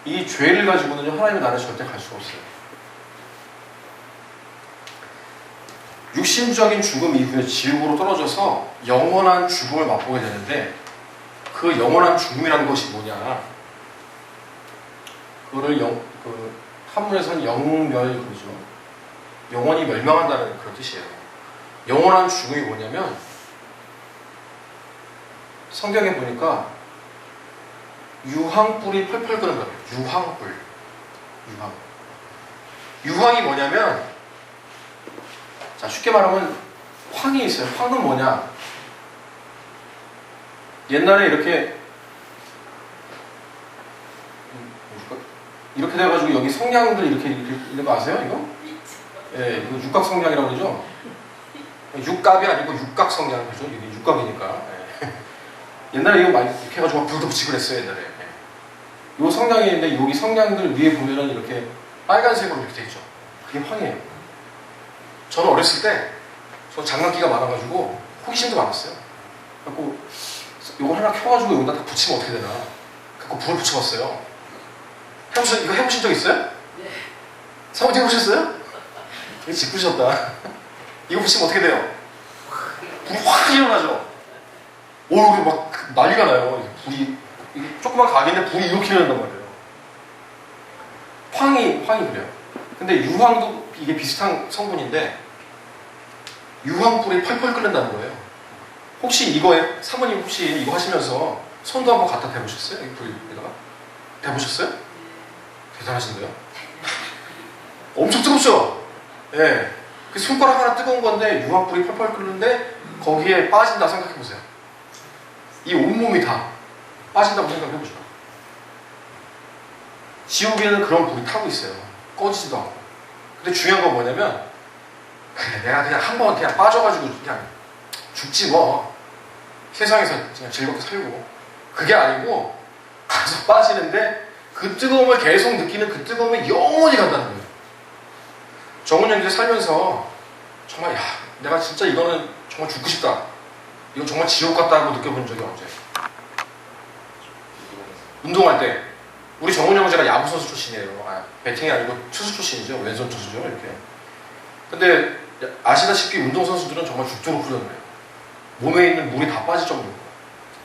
이 죄를 가지고는 하나님의 나라에 절대 갈 수가 없어요. 육신적인 죽음 이후에 지옥으로 떨어져서 영원한 죽음을 맛보게 되는데 그 영원한 죽음이라는 것이 뭐냐? 그거를 한문에서는 영멸이죠. 영원히 멸망한다는 그런 뜻이에요. 영원한 죽음이 뭐냐면 성경에 보니까 유황불이 펄펄 끓는 거예요. 유황불. 유황이 뭐냐면 자, 쉽게 말하면 황이 있어요. 황은 뭐냐? 옛날에 이렇게 돼가지고 여기 성냥들 이렇게 이런 거 아세요? 이거? 예, 이거 육각 성냥이라고 그러죠? 육갑이 아니고 육각 성냥이죠. 이게 육각이니까. 예. 옛날에 이거 많이 이렇게 해가지고 불도 붙이고 그랬어요. 옛날에. 예. 이 성냥이 있는데 여기 성냥들 위에 보면은 이렇게 빨간색으로 이렇게 돼 있죠. 그게 황이에요. 저는 어렸을 때 저 장난기가 많아가지고 호기심도 많았어요. 그래갖고 이거 하나 켜가지고 여기다 다 붙이면 어떻게 되나? 그래갖고 불을 붙여봤어요. 이거 해보신 적 있어요? 네. 사모님 해보셨어요? 이거 짓궂으셨다. 이거 붙이면 어떻게 돼요? 불이 확 일어나죠? 오, 여기 막 난리가 나요. 불이, 조그만 가게인데 불이 이렇게 일어난단 말이에요. 황이 그래요. 근데 유황도 이게 비슷한 성분인데 유황불이 펄펄 끓는다는 거예요. 혹시 사모님 혹시 이거 하시면서 손도 한번 갖다 대보셨어요? 이 불에다가? 대보셨어요? 대단하신데요? 엄청 뜨겁죠? 예. 네. 그 손가락 하나 뜨거운 건데 유황불이 펄펄 끓는데 거기에 빠진다 생각해보세요. 이 온몸이 다 빠진다고 생각해보죠. 지옥에는 그런 불이 타고 있어요. 꺼지지도 않고. 근데 중요한 건 뭐냐면 내가 그냥 한번 그냥 빠져가지고 그냥 죽지 뭐. 세상에서 그냥 즐겁게 살고. 그게 아니고 가서 빠지는데 그 뜨거움을 계속 느끼는 그 뜨거움이 영원히 간다는 거예요. 정훈 형제 살면서 정말 내가 진짜 이거는 정말 죽고 싶다. 이거 정말 지옥 같다고 느껴본 적이 언제? 운동할 때 우리 정훈 형제가 야구 선수 출신이에요. 배팅이 아니고 투수 출신이죠. 왼손 투수죠. 이렇게. 근데 아시다시피 운동선수들은 정말 죽도록 훈련을 해요. 몸에 있는 물이 다 빠질 정도로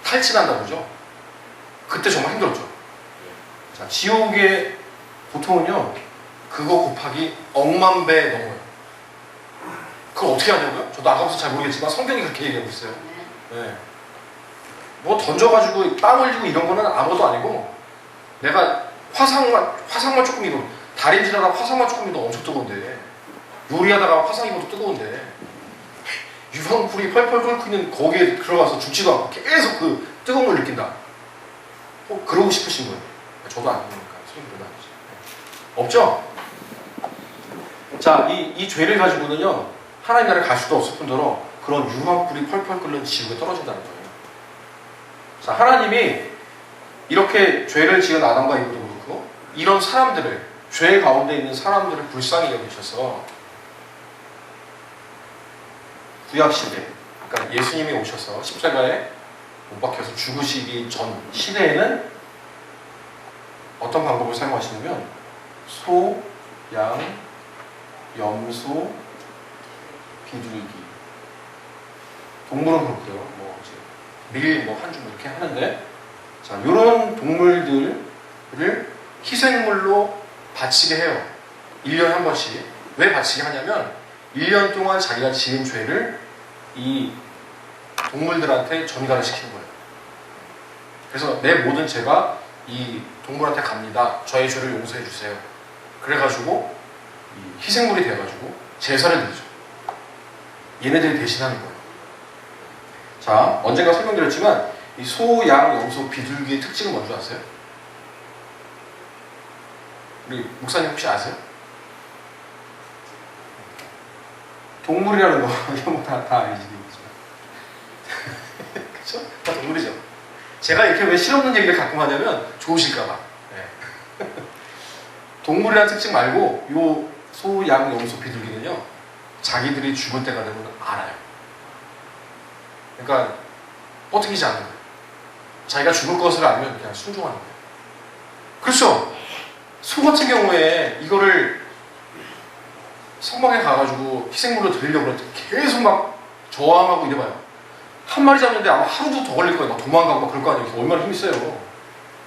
탈진한다고 그러죠. 그때 정말 힘들었죠. 자, 지옥의 고통은요 그거 곱하기 억만 배 넘어요. 그걸 어떻게 하냐고요? 저도 아까부터 잘 모르겠지만 성경이 그렇게 얘기하고 있어요. 네. 뭐 던져가지고 땀 흘리고 이런 거는 아무것도 아니고 내가 화상만 조금 입으면 다림질하다가 화상만 조금 입으면 엄청 뜨거운데 요리하다가 화상 입어도 뜨거운데 유황불이 펄펄 끓고 있는 거기에 들어가서 죽지도 않고 계속 그 뜨거움을 느낀다. 그러고 싶으신 거예요. 저도 안 그러니까 소리보다 없죠? 자, 이 죄를 가지고는요 하나님 나라에 갈 수도 없을 뿐더러 그런 유황불이 펄펄 끓는 지옥에 떨어진다는 거예요. 자, 하나님이 이렇게 죄를 지은 아담과 이브도 그렇고 이런 사람들을 죄 가운데 있는 사람들을 불쌍히 여기셔서 구약 시대, 그러니까 예수님이 오셔서 십자가에 못 박혀서 죽으시기 전 시대에는 어떤 방법을 사용하시냐면 소, 양, 염소, 비둘기, 동물은 그렇고요. 뭐 이제 밀, 뭐 한줌 이렇게 하는데, 자, 이런 동물들을 희생물로 바치게 해요. 1년에 한 번씩. 왜 바치게 하냐면 1년 동안 자기가 지은 죄를 이 동물들한테 전가를 시키는 거예요. 그래서 내 모든 죄가 이 동물한테 갑니다. 저의 죄를 용서해 주세요. 그래가지고 이 희생물이 되어가지고 제사를 드리죠. 얘네들이 대신하는 거예요. 자, 언젠가 설명드렸지만 이 소, 양, 염소, 비둘기의 특징은 뭔지 아세요? 우리 목사님 혹시 아세요? 동물이라는 거 이거 다 알지. 그렇죠? 다 동물이죠. 제가 이렇게 왜 실없는 얘기를 가끔 하냐면 좋으실까봐. 네. 동물이라는 특징 말고 요 소, 양, 염소, 비둘기는요 자기들이 죽을 때가 되면 알아요. 그러니까 버티지 않는 거예요. 자기가 죽을 것을 알면 그냥 순종하는 거예요. 그렇죠? 소 같은 경우에 이거를 성막에 가가지고 희생물로 드리려고 그랬더니 계속 막 저항하고 이래봐요. 한 마리 잡는데 아마 하루도 더 걸릴 거예요. 막 도망가고 막 그럴 거 아니에요. 얼마나 힘이 세요.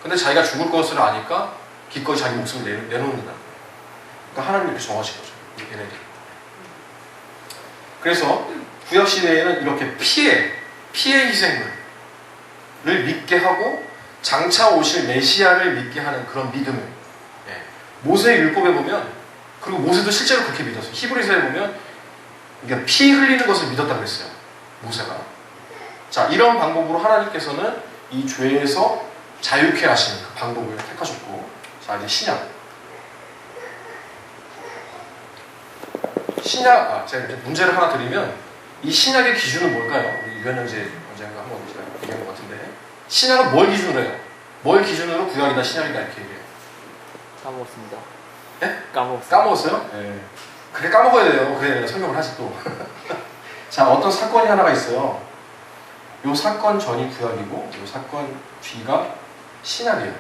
근데 자기가 죽을 것을 아니까 기꺼이 자기 목숨을 내놓는다. 그러니까 하나님이 이렇게 정하신 거죠. 얘네들이. 그래서 구약시대에는 이렇게 피해 희생물을 믿게 하고 장차 오실 메시아를 믿게 하는 그런 믿음을, 예. 모세의 율법에 보면, 그리고 모세도 실제로 그렇게 믿었어요. 히브리서에 보면 그러니까 피 흘리는 것을 믿었다고 했어요. 모세가. 자, 이런 방법으로 하나님께서는 이 죄에서 자유케 하시는 그 방법을 택하셨고, 자, 이제 신약, 제가 이제 문제를 하나 드리면, 이 신약의 기준은 뭘까요? 우리 유현영제 원장님과 한번 제가 얘기한 것 같은데, 신약은 뭘 기준으로 해요? 뭘 기준으로 구약이다 신약이다 이렇게 얘기해요? 까먹었습니다. 네? 까먹었어요. 까먹었어요? 네. 그래 까먹어야 돼요. 그래 내가 설명을 하지 또. 자, 어떤 사건이 하나가 있어요. 요 사건 전이 구약이고 요 사건 뒤가 신약이에요.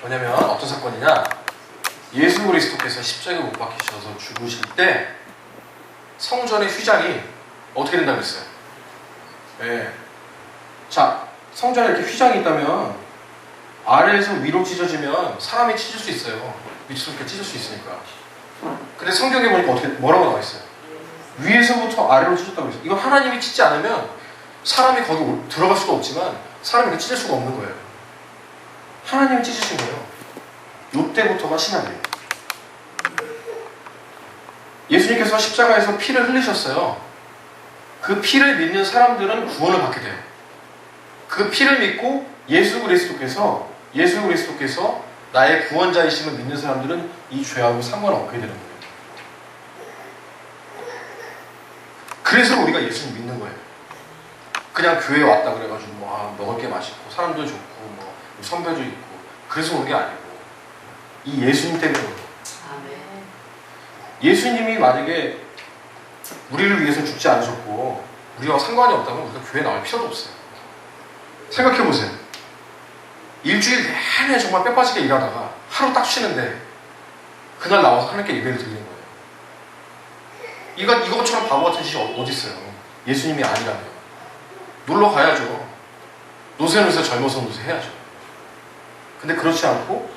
뭐냐면 어떤 사건이냐, 예수 그리스도께서 십자가에 못 박히셔서 죽으실 때 성전의 휘장이 어떻게 된다고 했어요? 네. 자, 성전에 이렇게 휘장이 있다면 아래에서 위로 찢어지면 사람이 찢을 수 있어요. 밑으로 이렇게 찢을 수 있으니까. 근데 성경에 보니까 뭐라고 나와 있어요? 위에서부터 아래로 찢었다고 했어요. 이거 하나님이 찢지 않으면 사람이 거기 들어갈 수가 없지만 사람이 이렇게 찢을 수가 없는 거예요. 하나님이 찢으신 거예요. 요때부터가 신약이에요. 예수님께서 십자가에서 피를 흘리셨어요. 그 피를 믿는 사람들은 구원을 받게 돼요. 그 피를 믿고 예수 그리스도께서 나의 구원자이심을 믿는 사람들은 이 죄하고 상관없게 되는 거예요. 그래서 우리가 예수님 믿는 거예요. 그냥 교회에 왔다 그래가지고 먹을 게 맛있고 사람도 좋고 뭐 선배도 있고 그래서 온 게 아니고 이 예수님 때문에 온 거예요. 예수님이 만약에 우리를 위해서 죽지 않으셨고 우리와 상관이 없다면 우리가 교회에 나올 필요도 없어요. 생각해보세요. 일주일 내내 정말 빼빠지게 일하다가 하루 딱 쉬는데 그날 나와서 하나님께 예배를 드리는 거예요. 이것처럼 바보 같은 짓이 어디 있어요? 예수님이 아니라면 놀러 가야죠. 노세노세 젊어서 노세 해야죠. 근데 그렇지 않고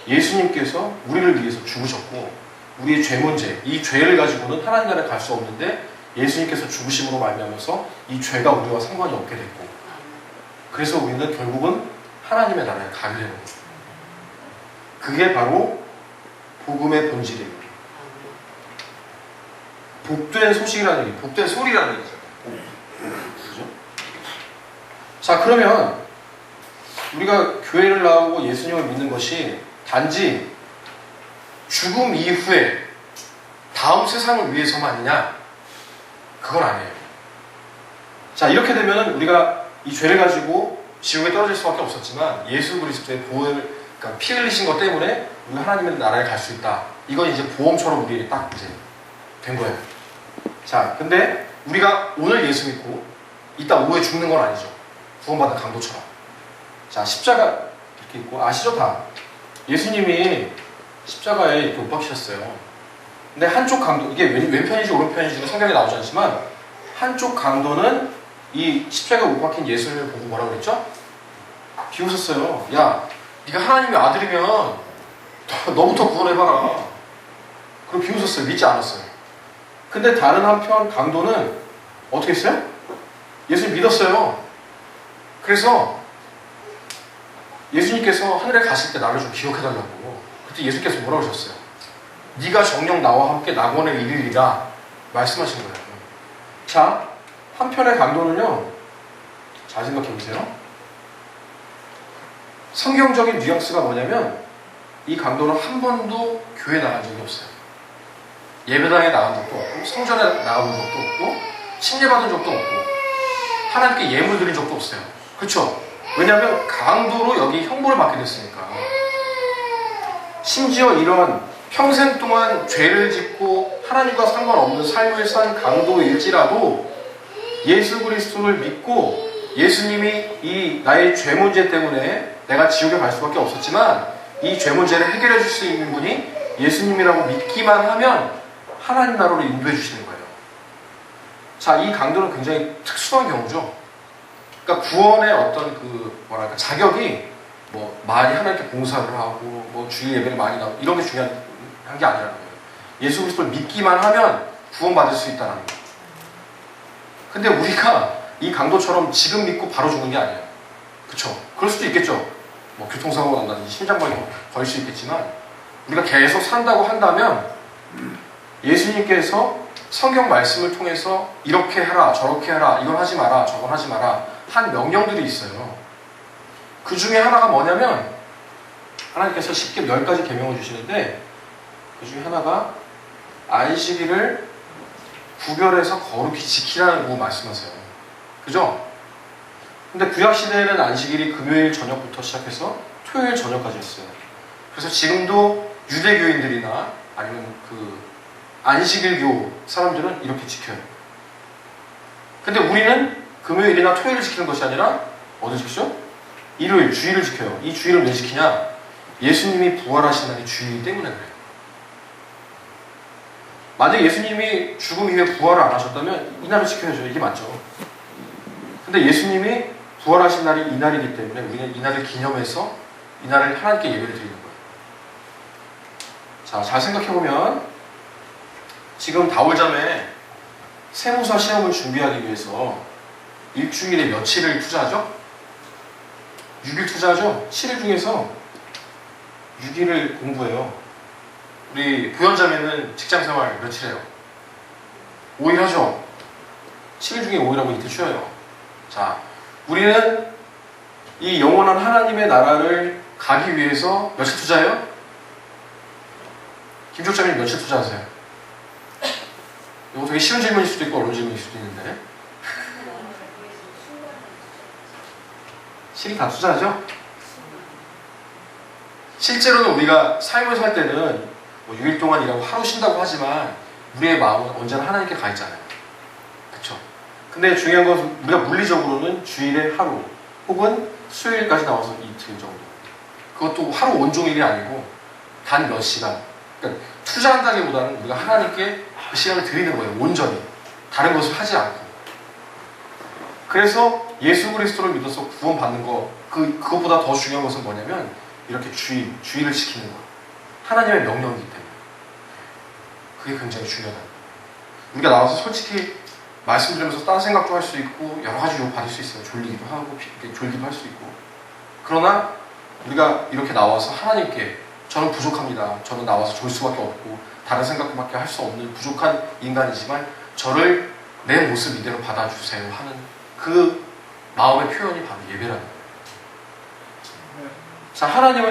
예수님께서 우리를 위해서 죽으셨고 우리의 죄 문제, 이 죄를 가지고는 하나님 나라에 갈 수 없는데 예수님께서 죽으심으로 말미암아서 이 죄가 우리와 상관이 없게 됐고 그래서 우리는 결국은 하나님의 나라에 가게 되는 거예요. 그게 바로 복음의 본질이에요. 복된 소식이라는 얘기, 복된 소리라는 얘기죠. 그죠? 자, 그러면 우리가 교회를 나오고 예수님을 믿는 것이 단지 죽음 이후에 다음 세상을 위해서만이냐? 그건 아니에요. 자, 이렇게 되면 우리가 이 죄를 가지고 지옥에 떨어질 수밖에 없었지만 예수 그리스도의 그러니까 피 흘리신 것 때문에 우리가 하나님의 나라에 갈 수 있다. 이건 이제 보험처럼 우리에게 딱 이제 된 거예요. 자, 근데 우리가 오늘 예수 믿고 이따 오후에 죽는 건 아니죠. 구원받은 강도처럼. 자, 십자가 이렇게 있고 아시죠 다? 예수님이 십자가에 이렇게 못 박히셨어요. 근데 한쪽 강도, 이게 왼편인지 오른편인지는 성경에 나오지 않지만 한쪽 강도는 이 십자가에 못 박힌 예수님을 보고 뭐라고 그랬죠? 비웃었어요. 야, 네가 하나님의 아들이면 너부터 구원해봐라. 그리고 비웃었어요. 믿지 않았어요. 근데 다른 한편 강도는 어떻게 했어요? 예수님 믿었어요. 그래서 예수님께서 하늘에 가실 때 나를 좀 기억해달라고. 그때 예수님께서 뭐라고 하셨어요? 네가 정녕 나와 함께 낙원에 이르리라 말씀하신 거예요. 자, 한편의 강도는요, 잘 생각해보세요. 성경적인 뉘앙스가 뭐냐면 이 강도는 한 번도 교회 나간 적이 없어요. 예배당에 나간 적도 없고 성전에 나간 적도 없고 침례받은 적도 없고 하나님께 예물 드린 적도 없어요. 그렇죠? 왜냐하면 강도로 여기 형벌을 받게 됐으니까. 심지어 이런 평생 동안 죄를 짓고 하나님과 상관없는 삶을 산 강도일지라도 예수 그리스도를 믿고 예수님이 이 나의 죄 문제 때문에 내가 지옥에 갈 수밖에 없었지만 이 죄 문제를 해결해 줄 수 있는 분이 예수님이라고 믿기만 하면 하나님 나라로 인도해 주시는 거예요. 자, 이 강도는 굉장히 특수한 경우죠. 그러니까 구원의 어떤 그 뭐랄까 자격이 뭐 많이 하나님께 봉사를 하고 뭐 주일 예배를 많이 나오고 이런 게 중요한 게 아니라는 거예요. 예수 그리스도를 믿기만 하면 구원받을 수 있다는 거예요. 근데 우리가 이 강도처럼 지금 믿고 바로 죽는 게 아니에요. 그쵸? 그럴 수도 있겠죠. 뭐 교통사고가 난다든지 심장병이 걸릴 수 있겠지만 우리가 계속 산다고 한다면 예수님께서 성경 말씀을 통해서 이렇게 하라 저렇게 하라 이건 하지 마라 저건 하지 마라 한 명령들이 있어요. 그 중에 하나가 뭐냐면 하나님께서 쉽게 10가지 계명을 주시는데 그 중에 하나가 안식일을 구별해서 거룩히 지키라고 말씀하세요. 그죠? 근데 구약시대에는 안식일이 금요일 저녁부터 시작해서 토요일 저녁까지였어요. 그래서 지금도 유대교인들이나 아니면 그 안식일교 사람들은 이렇게 지켜요. 근데 우리는 금요일이나 토요일을 지키는 것이 아니라 어디 지키죠? 일요일, 주일을 지켜요. 이 주일을 왜 지키냐? 예수님이 부활하신 날이 주일이기 때문에 그래요. 만약 예수님이 죽음 이후에 부활을 안 하셨다면 이 날을 지켜야죠. 이게 맞죠. 근데 예수님이 부활하신 날이 이 날이기 때문에 우리는 이 날을 기념해서 이 날을 하나님께 예배를 드리는 거예요. 자, 잘 생각해보면 지금 다울잠에 세무사 시험을 준비하기 위해서 일주일에 며칠을 투자하죠? 6일 투자하죠? 7일 중에서 6일을 공부해요. 우리 부연자매는 직장생활 며칠 해요? 5일 하죠? 7일 중에 5일하고 이틀 쉬어요. 자, 우리는 이 영원한 하나님의 나라를 가기 위해서 며칠 투자해요? 김족자님 며칠 투자하세요? 이거 되게 쉬운 질문일 수도 있고 어려운 질문일 수도 있는데 실이 다 투자하죠? 실제로는 우리가 삶을 살 때는 뭐 6일 동안 일하고 하루 쉰다고 하지만 우리의 마음은 언제나 하나님께 가 있잖아요. 그쵸? 근데 중요한 것은 우리가 물리적으로는 주일에 하루 혹은 수요일까지 나와서 이틀 정도. 그것도 하루 온종일이 아니고 단 몇 시간. 그러니까 투자한다기보다는 우리가 하나님께 그 시간을 드리는 거예요. 온전히. 다른 것을 하지 않고. 그래서 예수 그리스도를 믿어서 구원받는 거 그것보다 더 중요한 것은 뭐냐면 이렇게 주일을 지키는 거. 하나님의 명령이기 때문에. 그게 굉장히 중요하다. 우리가 나와서 솔직히 말씀드리면서 딴 생각도 할 수 있고 여러 가지 욕 받을 수 있어요. 졸리기도 하고 졸기도 할 수 있고. 그러나 우리가 이렇게 나와서 하나님께 저는 부족합니다. 저는 나와서 졸 수밖에 없고 다른 생각밖에 할 수 없는 부족한 인간이지만 저를 내 모습 이대로 받아주세요 하는 그 마음의 표현이 바로 예배라는 거예요. 자, 하나님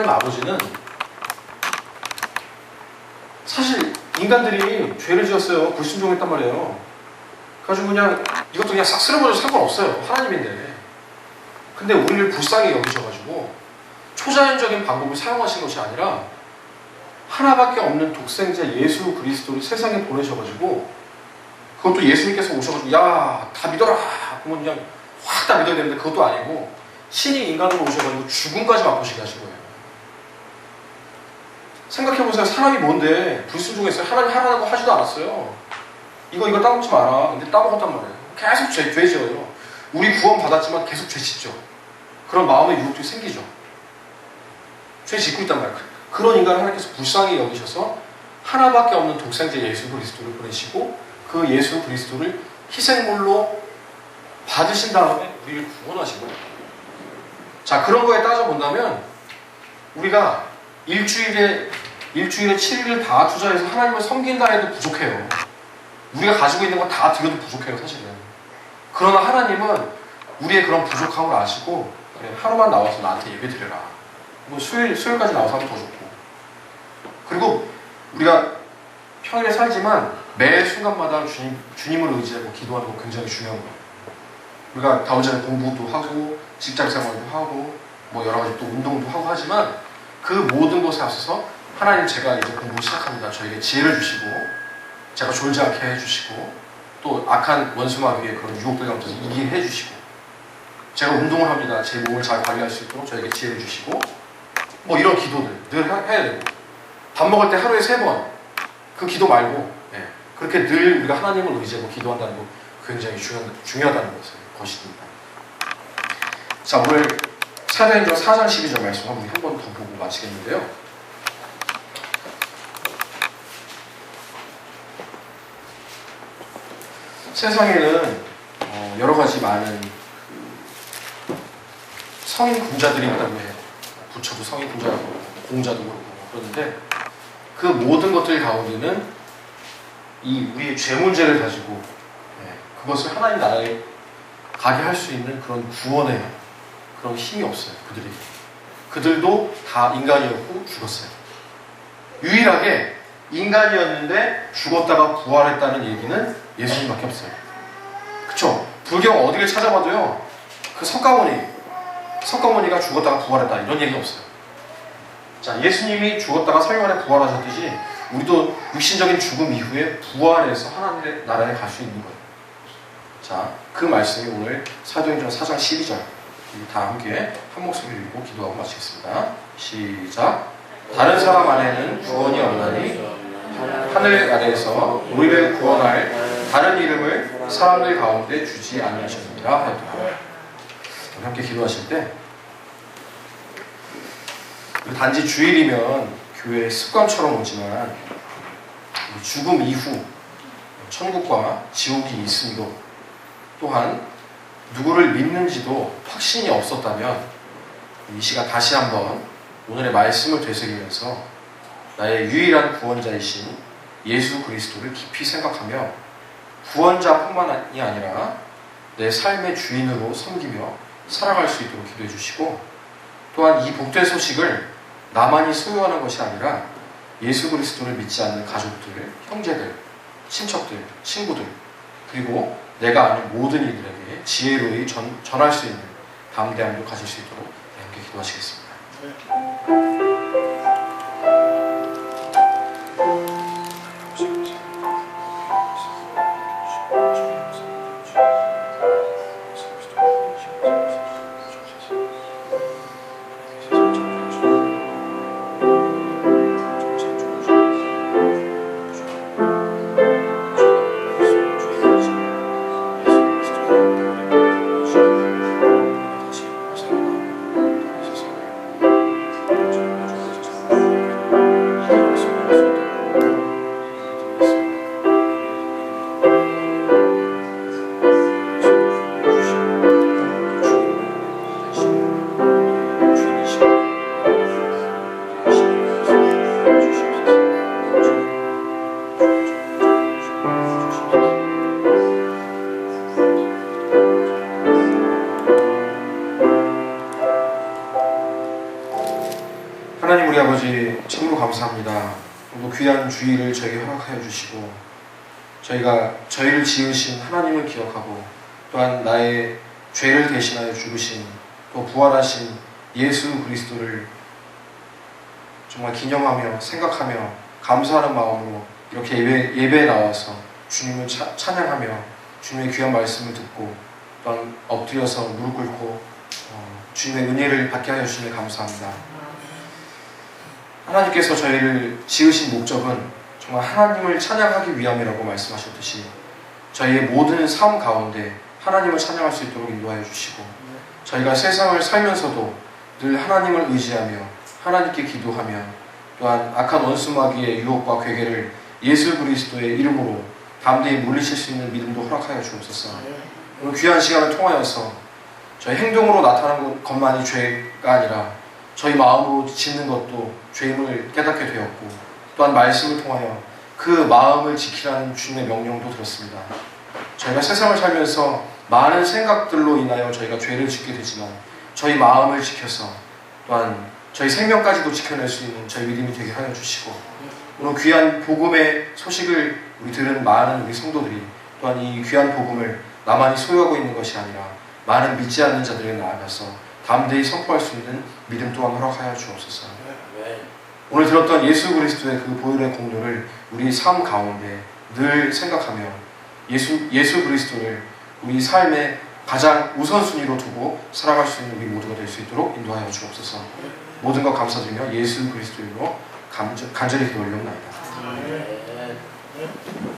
아버지는 사실 인간들이 죄를 지었어요. 불순종했단 말이에요. 그래가지고 그냥 이것도 그냥 싹 쓸어버려도 상관없어요. 하나님인데. 근데 우리를 불쌍히 여기셔가지고 초자연적인 방법을 사용하신 것이 아니라 하나밖에 없는 독생자 예수 그리스도를 세상에 보내셔가지고, 그것도 예수님께서 오셔가지고 야 다 믿어라 그러면 그냥 확 다 믿어야 되는데, 그것도 아니고 신이 인간으로 오셔가지고 죽음까지 맛보시게 하신 거예요. 생각해보세요. 사람이 뭔데 불순종했어요. 하나님 하라고 하지도 않았어요. 이거 따먹지 마라. 근데 따먹었단 말이에요. 계속 죄 지어요. 우리 구원 받았지만 계속 죄 짓죠. 그런 마음의 유혹들이 생기죠. 죄 짓고 있단 말이에요. 그런 인간을 하나님께서 불쌍히 여기셔서 하나밖에 없는 독생자 예수 그리스도를 보내시고, 그 예수 그리스도를 희생물로 받으신 다음에 우리를 구원하신 거예요. 자, 그런 거에 따져본다면 우리가 일주일에 7일을 다 투자해서 하나님을 섬긴다 해도 부족해요. 우리가 가지고 있는 거 다 드려도 부족해요, 사실은. 그러나 하나님은 우리의 그런 부족함을 아시고, 그래, 하루만 나와서 나한테 예배 드려라. 뭐 수요일까지 나와서 하면 더 좋고. 그리고 우리가 평일에 살지만 매 순간마다 주님을 의지하고 기도하는 거 굉장히 중요한 거예요. 우리가 다오전에 공부도 하고 직장 생활도 하고 뭐 여러 가지 또 운동도 하고 하지만, 그 모든 것에 앞서서 하나님, 제가 이제 공부 시작합니다. 저에게 지혜를 주시고 제가 졸지 않게 해주시고, 또 악한 원수마귀의 그런 유혹들 가운데서 이기게 해주시고, 제가 운동을 합니다. 제 몸을 잘 관리할 수 있도록 저에게 지혜를 주시고, 뭐 이런 기도들 늘 해야 되고, 밥 먹을 때 하루에 3번 그 기도 말고 그렇게 늘 우리가 하나님을 의지하고 기도한다는 거 굉장히 중요하다는 것입니다. 자, 오늘 사도행전 4장 12절 말씀 한 번 더 보고 마치겠는데요. 세상에는 여러 가지 많은 성인 군자들이 있다고 해요. 부처도 성인 군자라고, 공자도 그렇고 그러는데, 그 모든 것들 가운데는 이 우리의 죄 문제를 가지고 그것을 하나님 나라에 가게 할 수 있는 그런 구원의 그런 힘이 없어요. 그들도 다 인간이었고 죽었어요. 유일하게 인간이었는데 죽었다가 부활했다는 얘기는 예수님밖에 없어요. 그쵸? 불경 어디를 찾아봐도요, 그 석가모니가 죽었다가 부활했다 이런 얘기는 없어요. 자, 예수님이 죽었다가 3일 만에 부활하셨듯이 우리도 육신적인 죽음 이후에 부활해서 하나님의 나라에 갈 수 있는 거예요. 자, 그 말씀이 오늘 사도행전 4장 12절 다 함께 한 목소리로 읽고 기도하고 마치겠습니다. 시작. 다른 사람 안에는 구원이 없나니 하늘 아래에서 우리를 구원할 다른 이름을 사람들 가운데 주지 않으셨느니라 하였더라. 함께 기도하실 때, 단지 주일이면 교회에 습관처럼 오지만 죽음 이후 천국과 지옥이 있음도, 또한 누구를 믿는지도 확신이 없었다면, 이 시간 다시 한번 오늘의 말씀을 되새기면서 나의 유일한 구원자이신 예수 그리스도를 깊이 생각하며 구원자뿐만이 아니라 내 삶의 주인으로 섬기며 살아갈 수 있도록 기도해 주시고, 또한 이 복된 소식을 나만이 소유하는 것이 아니라 예수 그리스도를 믿지 않는 가족들, 형제들, 친척들, 친구들, 그리고 내가 아는 모든 이들에게 지혜로이 전할 수 있는 담대함을 가질 수 있도록 함께 기도하시겠습니다. 하나님 우리 아버지, 참으로 감사합니다. 오늘 귀한 주일을 저에게 허락하여 주시고, 저희가 저희를 지으신 하나님을 기억하고, 또한 나의 죄를 대신하여 죽으신, 또 부활하신 예수 그리스도를 정말 기념하며 생각하며 감사하는 마음으로 이렇게 예배에 나와서 주님을 찬양하며 주님의 귀한 말씀을 듣고 또한 엎드려서 무릎 꿇고 주님의 은혜를 받게 하여 주시니 감사합니다. 하나님께서 저희를 지으신 목적은 정말 하나님을 찬양하기 위함이라고 말씀하셨듯이 저희의 모든 삶 가운데 하나님을 찬양할 수 있도록 인도하여 주시고 저희가 세상을 살면서도 늘 하나님을 의지하며 하나님께 기도하며 또한 악한 원수 마귀의 유혹과 괴계를 예수 그리스도의 이름으로 담대히 물리칠 수 있는 믿음도 허락하여 주옵소서. 오늘 귀한 시간을 통하여서 저희 행동으로 나타나는 것만이 죄가 아니라 저희 마음으로 짓는 것도 죄임을 깨닫게 되었고 또한 말씀을 통하여 그 마음을 지키라는 주님의 명령도 들었습니다. 저희가 세상을 살면서 많은 생각들로 인하여 저희가 죄를 짓게 되지만 저희 마음을 지켜서 또한 저희 생명까지도 지켜낼 수 있는 저희 믿음이 되게 하여 주시고 오늘 귀한 복음의 소식을 우리 들은 많은 우리 성도들이 또한 이 귀한 복음을 나만이 소유하고 있는 것이 아니라 많은 믿지 않는 자들에게 나아가서 담대히 선포할 수 있는 믿음 또한 허락하여 주옵소서. 오늘 들었던 예수 그리스도의 그 보혈의 공로를 우리 삶 가운데 늘 생각하며 예수 그리스도를 우리 삶의 가장 우선순위로 두고 살아갈 수 있는 우리 모두가 될 수 있도록 인도하여 주옵소서. 모든 것 감사드리며 예수 그리스도로 간절히 기도 올려옵나이다.